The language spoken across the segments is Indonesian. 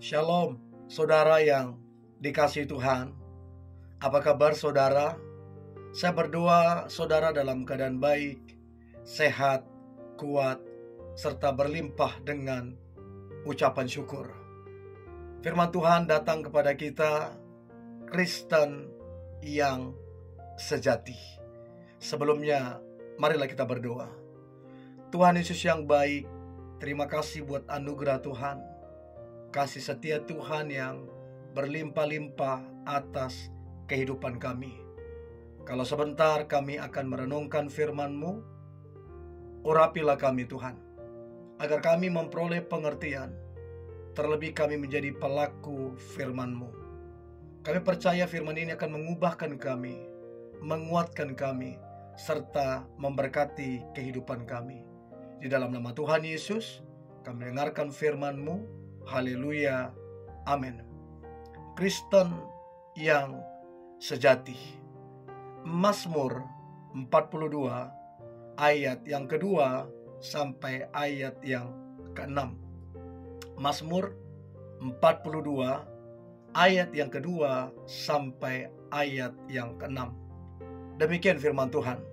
Shalom, saudara yang dikasihi Tuhan. Apa kabar saudara? Saya berdoa saudara dalam keadaan baik, sehat, kuat, serta berlimpah dengan ucapan syukur. Firman Tuhan datang kepada kita, Kristen yang sejati. Sebelumnya, marilah kita berdoa. Tuhan Yesus yang baik, terima kasih buat anugerah Tuhan, kasih setia Tuhan yang berlimpah-limpah atas kehidupan kami. Kalau sebentar kami akan merenungkan firman-Mu, urapilah kami Tuhan, agar kami memperoleh pengertian, terlebih kami menjadi pelaku firman-Mu. Kami percaya firman ini akan mengubahkan kami, menguatkan kami, serta memberkati kehidupan kami. Di dalam nama Tuhan Yesus, kami dengarkan firman-Mu. Haleluya, amin. Kristen yang sejati. Mazmur 42 ayat yang kedua sampai ayat yang ke-6. Mazmur 42 ayat yang kedua sampai ayat yang ke-6. Demikian firman Tuhan.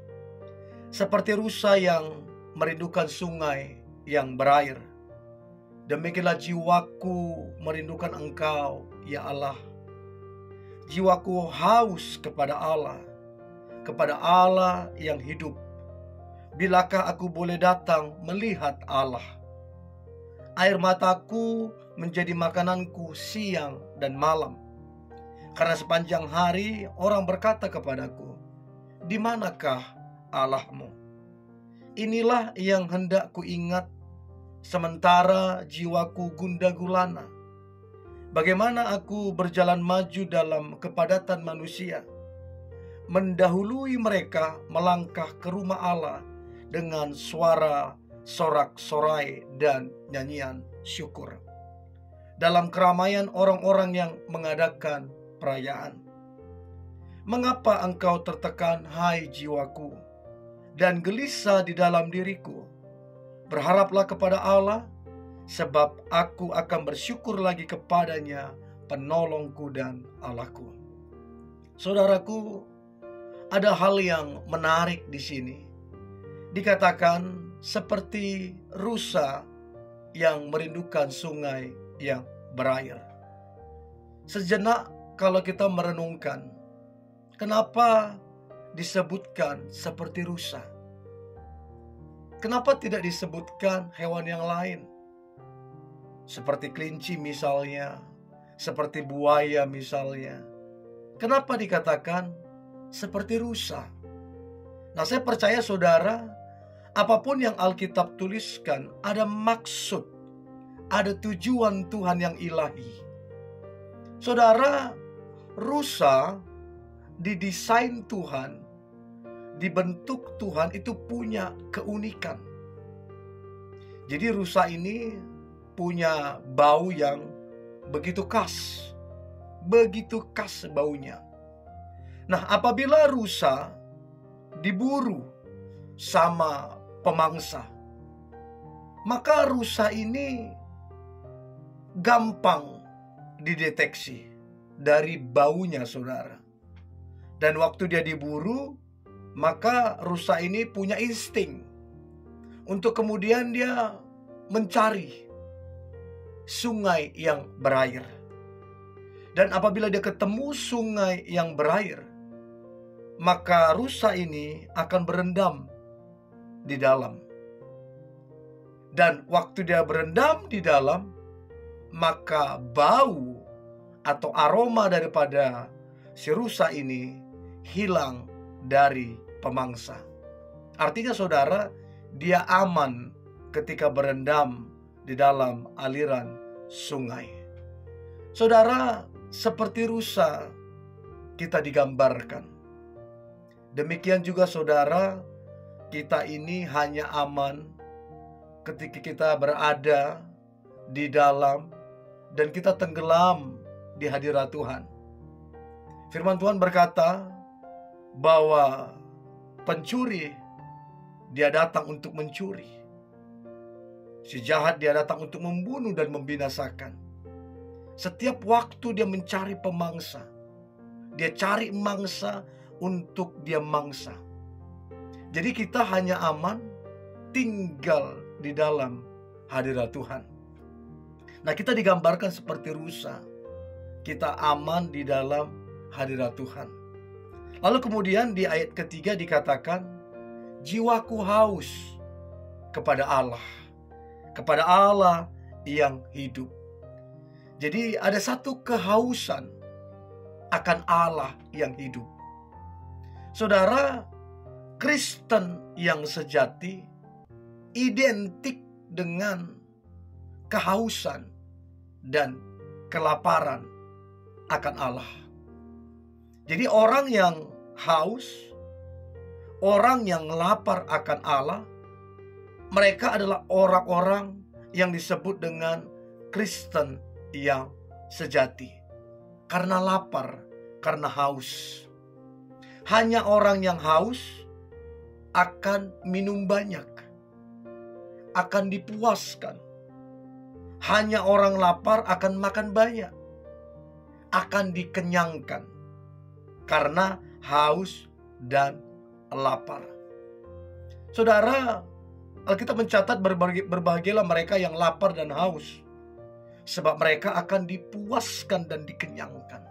Seperti rusa yang merindukan sungai yang berair, demikianlah jiwaku merindukan Engkau, ya Allah. Jiwaku haus kepada Allah yang hidup. Bilakah aku boleh datang melihat Allah? Air mataku menjadi makananku siang dan malam, karena sepanjang hari orang berkata kepadaku, di manakah Allahmu? Inilah yang hendak ku ingat, sementara jiwaku gundah gulana. Bagaimana aku berjalan maju dalam kepadatan manusia, mendahului mereka melangkah ke rumah Allah dengan suara sorak-sorai dan nyanyian syukur, dalam keramaian orang-orang yang mengadakan perayaan. Mengapa engkau tertekan, hai jiwaku, dan gelisah di dalam diriku? Berharaplah kepada Allah, sebab aku akan bersyukur lagi kepadanya, penolongku dan Allahku. Saudaraku, ada hal yang menarik di sini. Dikatakan seperti rusa yang merindukan sungai yang berair. Sejenak kalau kita merenungkan, kenapa disebutkan seperti rusa? Kenapa tidak disebutkan hewan yang lain? Seperti kelinci misalnya, seperti buaya misalnya. Kenapa dikatakan seperti rusa? Nah, saya percaya saudara, apapun yang Alkitab tuliskan ada maksud, ada tujuan Tuhan yang ilahi. Saudara, rusa didesain Tuhan, dibentuk Tuhan, itu punya keunikan. Jadi rusa ini punya bau yang begitu khas baunya. Nah, apabila rusa diburu sama pemangsa, maka rusa ini gampang dideteksi dari baunya, saudara. Dan waktu dia diburu, maka rusa ini punya insting untuk kemudian dia mencari sungai yang berair. Dan apabila dia ketemu sungai yang berair, maka rusa ini akan berendam di dalam. Dan waktu dia berendam di dalam, maka bau atau aroma daripada si rusa ini hilang dari pemangsa. Artinya saudara, dia aman ketika berendam di dalam aliran sungai. Saudara, seperti rusa kita digambarkan. Demikian juga saudara, kita ini hanya aman ketika kita berada di dalam dan kita tenggelam di hadirat Tuhan. Firman Tuhan berkata bahwa pencuri, dia datang untuk mencuri. Si jahat dia datang untuk membunuh dan membinasakan. Setiap waktu dia mencari pemangsa. Dia cari mangsa untuk dia mangsa. Jadi kita hanya aman tinggal di dalam hadirat Tuhan. Nah, kita digambarkan seperti rusa. Kita aman di dalam hadirat Tuhan. Lalu kemudian di ayat ketiga dikatakan, jiwaku haus kepada Allah yang hidup. Jadi ada satu kehausan akan Allah yang hidup. Saudara, Kristen yang sejati identik dengan kehausan dan kelaparan akan Allah. Jadi orang yang haus, orang yang lapar akan Allah, mereka adalah orang-orang yang disebut dengan Kristen yang sejati. Karena lapar, karena haus. Hanya orang yang haus akan minum banyak, akan dipuaskan. Hanya orang lapar akan makan banyak, akan dikenyangkan. Karena haus dan lapar. Saudara, Alkitab mencatat berbahagialah mereka yang lapar dan haus, sebab mereka akan dipuaskan dan dikenyangkan.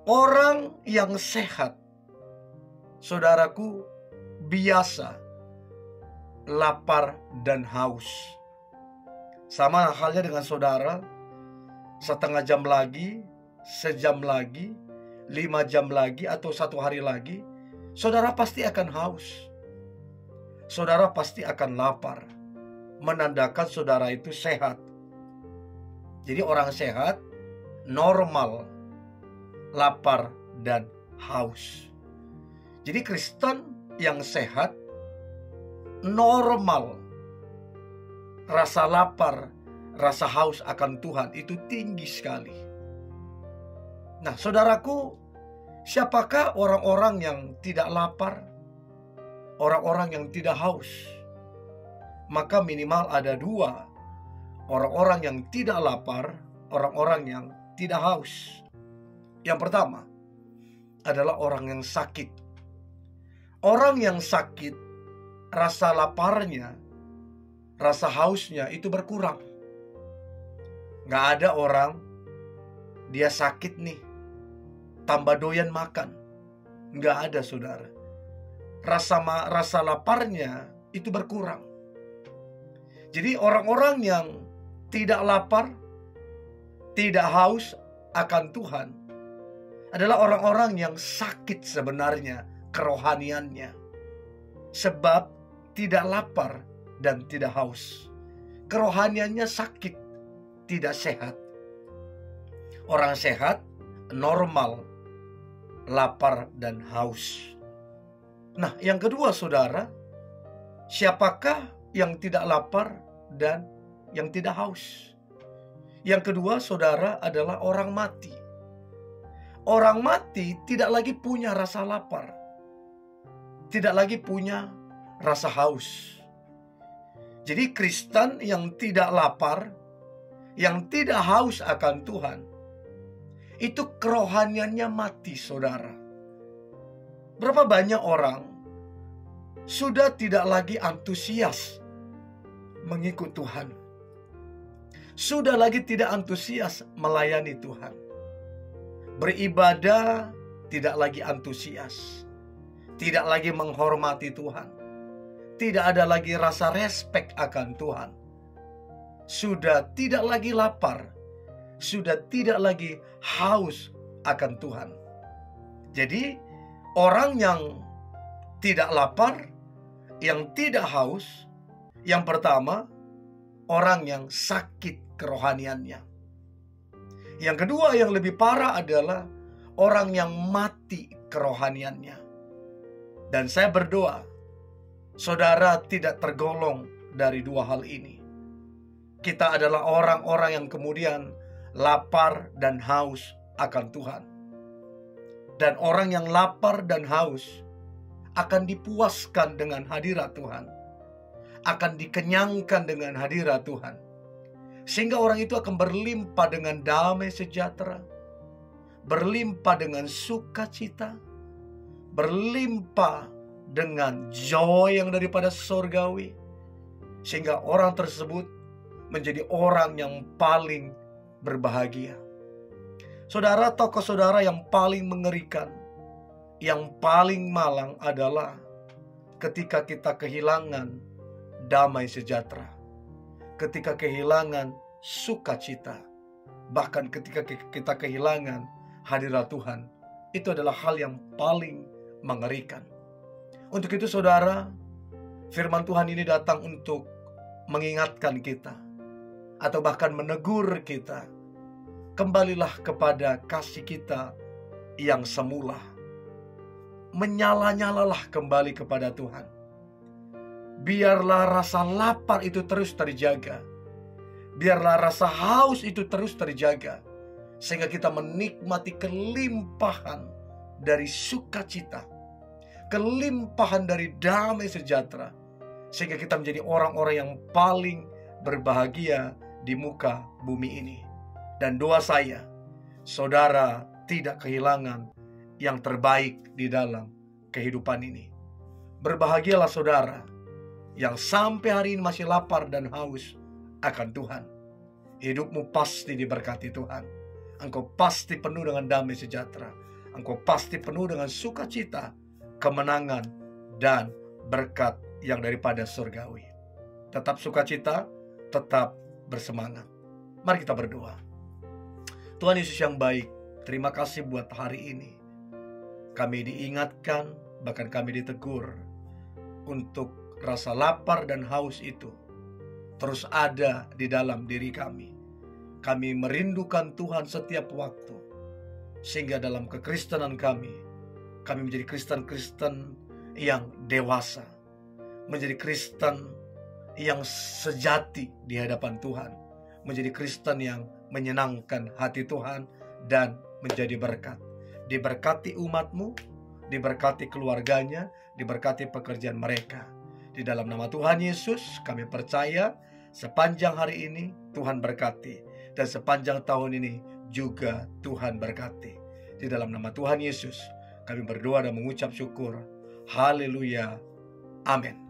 Orang yang sehat, saudaraku, biasa lapar dan haus. Sama halnya dengan saudara, setengah jam lagi, sejam lagi, 5 jam lagi, atau 1 hari lagi, saudara pasti akan haus. Saudara pasti akan lapar. Menandakan saudara itu sehat. Jadi orang sehat normal lapar dan haus. Jadi Kristen yang sehat normal, rasa lapar, rasa haus akan Tuhan itu tinggi sekali. Nah, saudaraku, siapakah orang-orang yang tidak lapar? Orang-orang yang tidak haus? Maka minimal ada 2. Orang-orang yang tidak lapar, orang-orang yang tidak haus. Yang pertama adalah orang yang sakit. Orang yang sakit, rasa laparnya, rasa hausnya itu berkurang. Gak ada orang dia sakit nih, tambah doyan makan. Gak ada, saudara. Rasa laparnya itu berkurang. Jadi orang-orang yang tidak lapar, tidak haus akan Tuhan adalah orang-orang yang sakit sebenarnya kerohaniannya. Sebab tidak lapar dan tidak haus. Kerohaniannya sakit, tidak sehat. Orang sehat, normal, lapar dan haus. Nah, yang kedua, saudara, siapakah yang tidak lapar dan yang tidak haus? Yang kedua, saudara, adalah orang mati. Orang mati tidak lagi punya rasa lapar, tidak lagi punya rasa haus. Jadi Kristen yang tidak lapar, yang tidak haus akan Tuhan, itu kerohaniannya mati, saudara. Berapa banyak orang sudah tidak lagi antusias mengikut Tuhan, sudah lagi tidak antusias melayani Tuhan, beribadah tidak lagi antusias, tidak lagi menghormati Tuhan, tidak ada lagi rasa respek akan Tuhan, sudah tidak lagi lapar, sudah tidak lagi haus akan Tuhan. Jadi orang yang tidak lapar, yang tidak haus, yang pertama, orang yang sakit kerohaniannya. Yang kedua yang lebih parah adalah orang yang mati kerohaniannya. Dan saya berdoa, saudara tidak tergolong dari 2 hal ini. Kita adalah orang-orang yang kemudian lapar dan haus akan Tuhan. Dan orang yang lapar dan haus akan dipuaskan dengan hadirat Tuhan, akan dikenyangkan dengan hadirat Tuhan. Sehingga orang itu akan berlimpah dengan damai sejahtera, berlimpah dengan sukacita, berlimpah dengan joy yang daripada surgawi. Sehingga orang tersebut menjadi orang yang paling berbahagia. Saudara, tokoh saudara yang paling mengerikan, yang paling malang adalah ketika kita kehilangan damai sejahtera, ketika kehilangan sukacita, bahkan ketika kita kehilangan hadirat Tuhan. Itu adalah hal yang paling mengerikan. Untuk itu saudara, firman Tuhan ini datang untuk mengingatkan kita, atau bahkan menegur kita. Kembalilah kepada kasih kita yang semula. Menyala-nyalalah kembali kepada Tuhan. Biarlah rasa lapar itu terus terjaga. Biarlah rasa haus itu terus terjaga. Sehingga kita menikmati kelimpahan dari sukacita, kelimpahan dari damai sejahtera. Sehingga kita menjadi orang-orang yang paling berbahagia di muka bumi ini. Dan doa saya, saudara tidak kehilangan yang terbaik di dalam kehidupan ini. Berbahagialah saudara yang sampai hari ini masih lapar dan haus akan Tuhan. Hidupmu pasti diberkati Tuhan. Engkau pasti penuh dengan damai sejahtera. Engkau pasti penuh dengan sukacita, kemenangan, dan berkat yang daripada surgawi. Tetap sukacita, tetap bersemangat. Mari kita berdoa. Tuhan Yesus yang baik, terima kasih buat hari ini. Kami diingatkan, bahkan kami ditegur untuk rasa lapar dan haus itu terus ada di dalam diri kami. Kami merindukan Tuhan setiap waktu, sehingga dalam kekristenan kami menjadi Kristen-Kristen yang dewasa, menjadi Kristen yang sejati di hadapan Tuhan, menjadi Kristen yang menyenangkan hati Tuhan dan menjadi berkat. Diberkati umatmu, diberkati keluarganya, diberkati pekerjaan mereka. Di dalam nama Tuhan Yesus kami percaya sepanjang hari ini Tuhan berkati, dan sepanjang tahun ini juga Tuhan berkati. Di dalam nama Tuhan Yesus kami berdoa dan mengucap syukur. Haleluya. Amin.